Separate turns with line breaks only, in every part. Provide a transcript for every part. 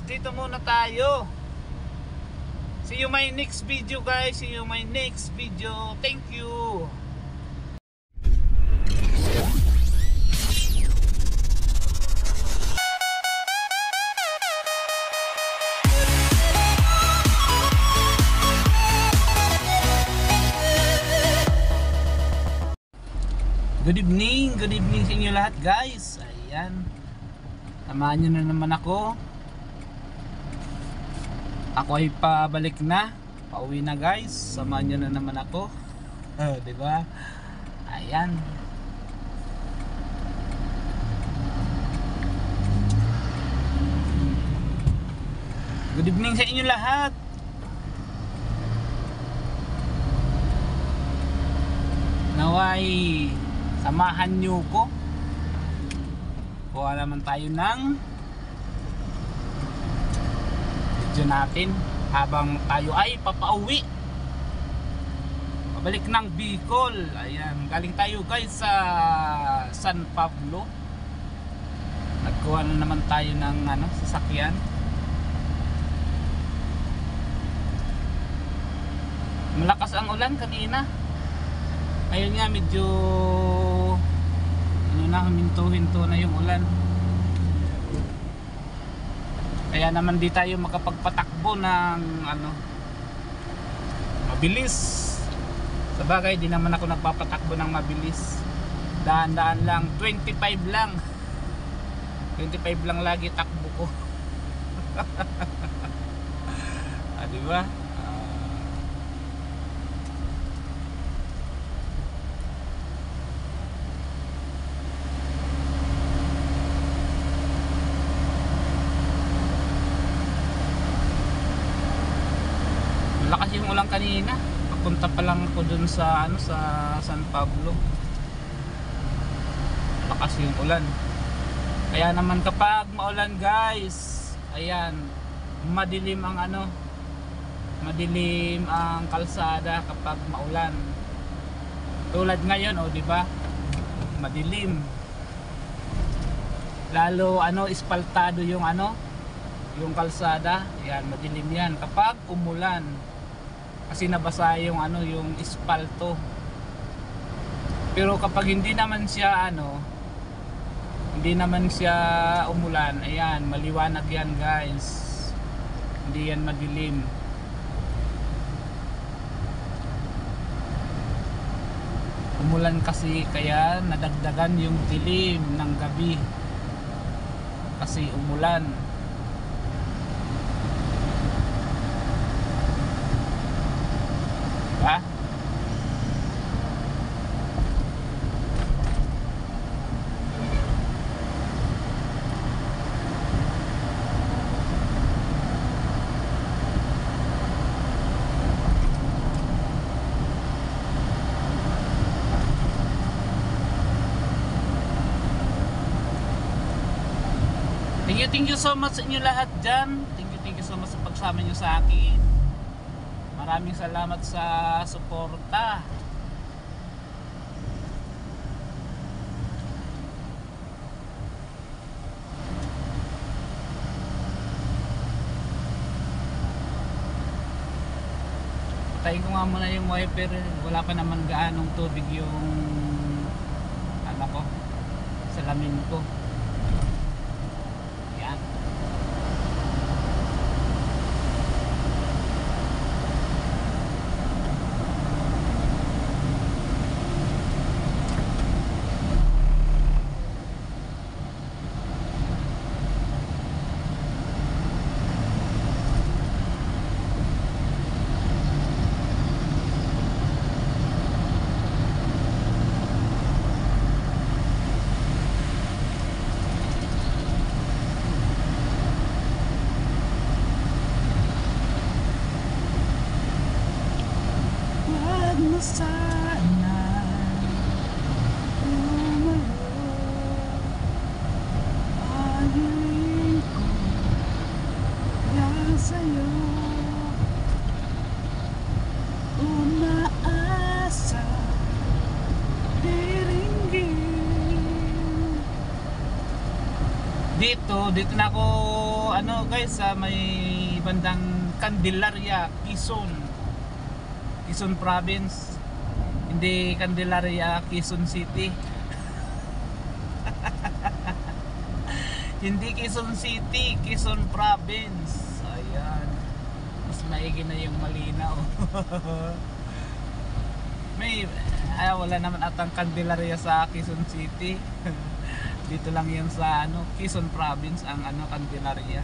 dito muna tayo. See you my next video guys. See you my next video. Thank you. Good evening sa inyo lahat guys. Ayan, samahan nyo na naman ako. Ako ay pabalik na, pauwi na guys. Samahan nyo na naman ako. Diba? Ayan. Good evening sa inyo lahat. Naway samahan nyo ko. Kuha naman tayo ng video natin habang tayo ay papauwi, pabalik ng Bicol. Ayan, galing tayo guys sa San Pablo. Nagkuha na naman tayo ng sasakyan. Malakas ang ulan kanina. Ayun nga, medyo huminto-hinto na yung ulan. Kaya naman di tayo makapagpatakbo ng mabilis. Sabagay, di naman ako nagpapatakbo ng mabilis. Daan-daan lang, 25 lang. 25 lang lagi takbo ko. Diba? Lakas yung ulan kanina. Papunta pa lang ako dun sa sa San Pablo. Lakas yung ulan. Kaya naman kapag maulan guys, ayan, madilim ang madilim ang kalsada kapag maulan. Tulad ngayon, di ba? Madilim. Lalo ispaltado yung yung kalsada. Ayan, madilim yan kapag umulan. Kasi nabasa yung yung espalto. Pero kapag hindi naman siya umulan, ayan, maliwanag yan guys. Hindi yan madilim. Umulan kasi kaya nadagdagan yung dilim ng gabi. Kasi umulan. Ha? Thank you so much sa inyo lahat dyan. Thank you so much sa pagsama nyo sa akin. Maraming salamat sa suporta. Patayin ko nga muna yung wiper. Wala pa naman gaanong tubig yung salamin ko. Yan. Sana ayuin ko yan sa'yo, umaasa diringgin. Dito na ako ano guys sa may bandang Candelaria, Quezon Province. Hindi Candelaria, Quezon City. Hindi Quezon City, Quezon Province. Ayan. Mas maigi na yung malinaw. Wala naman atang Candelaria sa Quezon City. Dito lang yan sa ano, Quezon Province ang ano, Candelaria.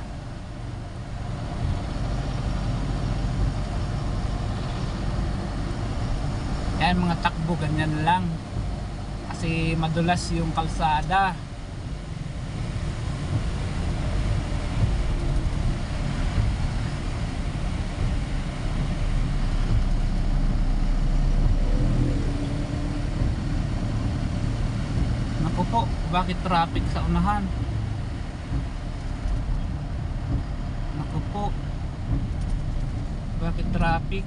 Ayan, mga takbo ganyan lang. Kasi madulas yung kalsada. Po, bakit traffic sa unahan? Naku po, bakit traffic?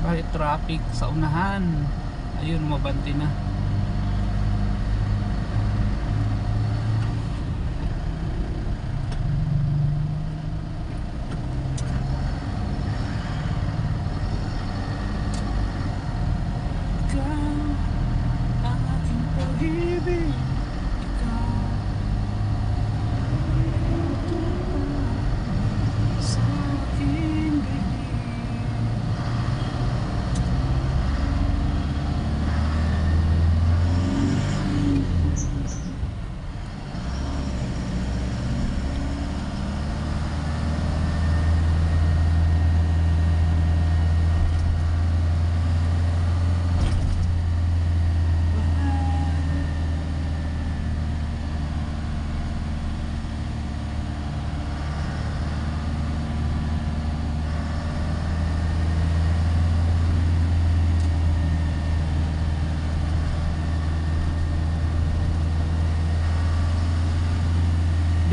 Bakit traffic sa unahan? Ayun, mabanti na.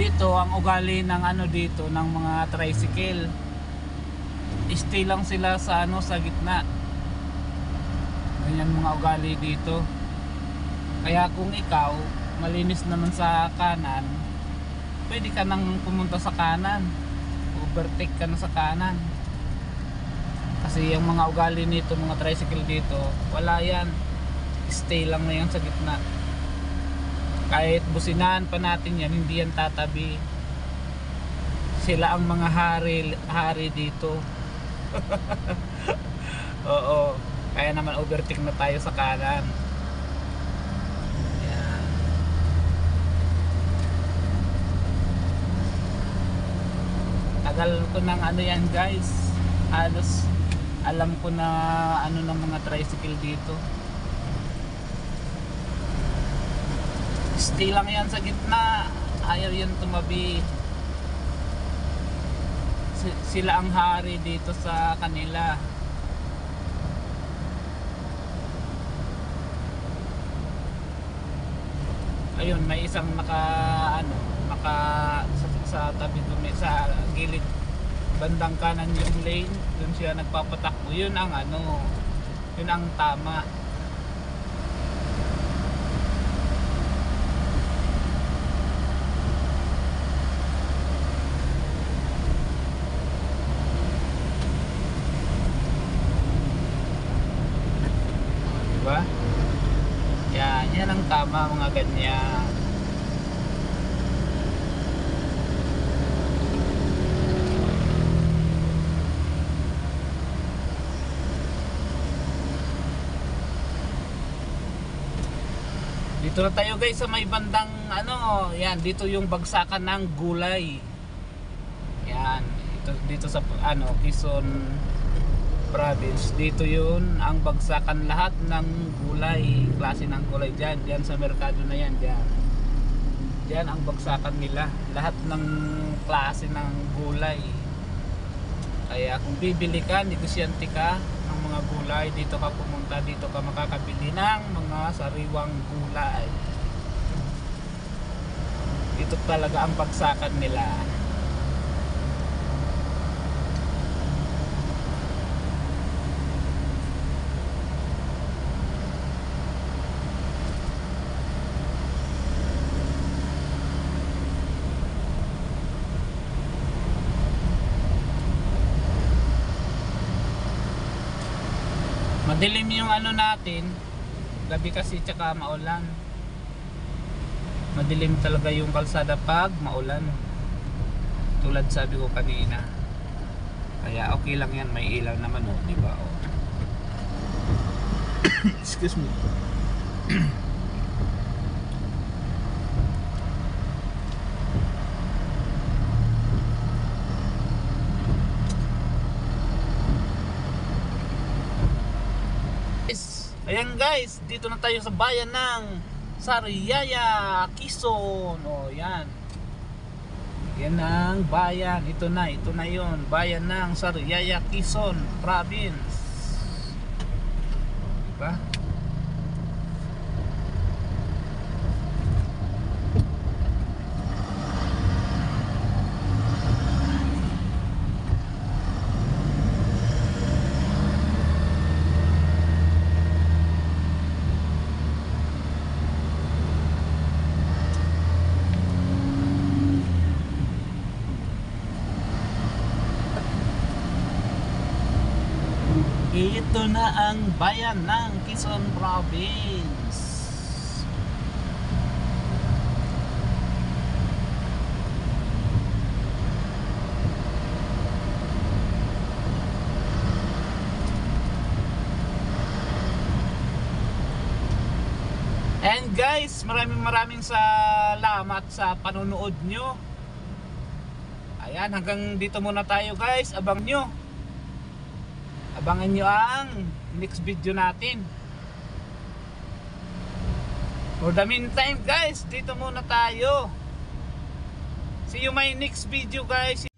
Dito ang ugali ng ano dito ng mga tricycle, stay lang sila sa ano, sa gitna. Ganyan mga ugali dito. Kaya kung ikaw malinis naman sa kanan, pwede ka nang pumunta sa kanan, overtake ka na sa kanan. Kasi yung mga ugali nito, mga tricycle dito, wala yan, stay lang na yan sa gitna. Kahit businahan pa natin yan, hindi yan tatabi. Sila ang mga hari dito. Oo. Kaya naman overtake na tayo sa kanan. Yan. Tagal ko ng ano yan guys. Halos alam ko na ano ng mga tricycle dito. Stay lang yan sa gitna, ayaw yan tumabi. Sila ang hari dito sa kanila. Ayun, may isang naka sa tabi dun, sa gilid bandang kanan yung lane, dun siya nagpapatakbo. Yun ang ano, yun ang tama. Yan ang tama, mga ganyan. Dito na tayo guys sa may bandang ano, yan, dito yung bagsakan ng gulay. Yan, dito sa ano, Quezon Province. Dito yun ang bagsakan lahat ng gulay, klase ng gulay dyan. Dyan sa merkado na yan, dyan. Dyan ang bagsakan nila, lahat ng klase ng gulay. Kaya kung bibili ka, negosyante ka ng mga gulay, dito ka pumunta, dito ka makakabili ng mga sariwang gulay. Dito talaga ang bagsakan nila. Madilim yung ano natin, gabi kasi tsaka maulan. Madilim talaga yung kalsada pag maulan. Tulad sabi ko kanina. Kaya okay lang yan, may ilaw naman oh, di ba? Oh.
Excuse me.
Ayan guys, dito na tayo sa bayan ng Sariaya, Quezon. O yan. Yan ang bayan. Ito na yon. Bayan ng Sariaya, Quezon Province. Diba? Ito na ang bayan ng Quezon Province. And guys, maraming salamat sa panonood nyo. Ayan, hanggang dito muna tayo guys. Abangan nyo ang next video natin. For the meantime guys, dito muna tayo. See you my next video guys.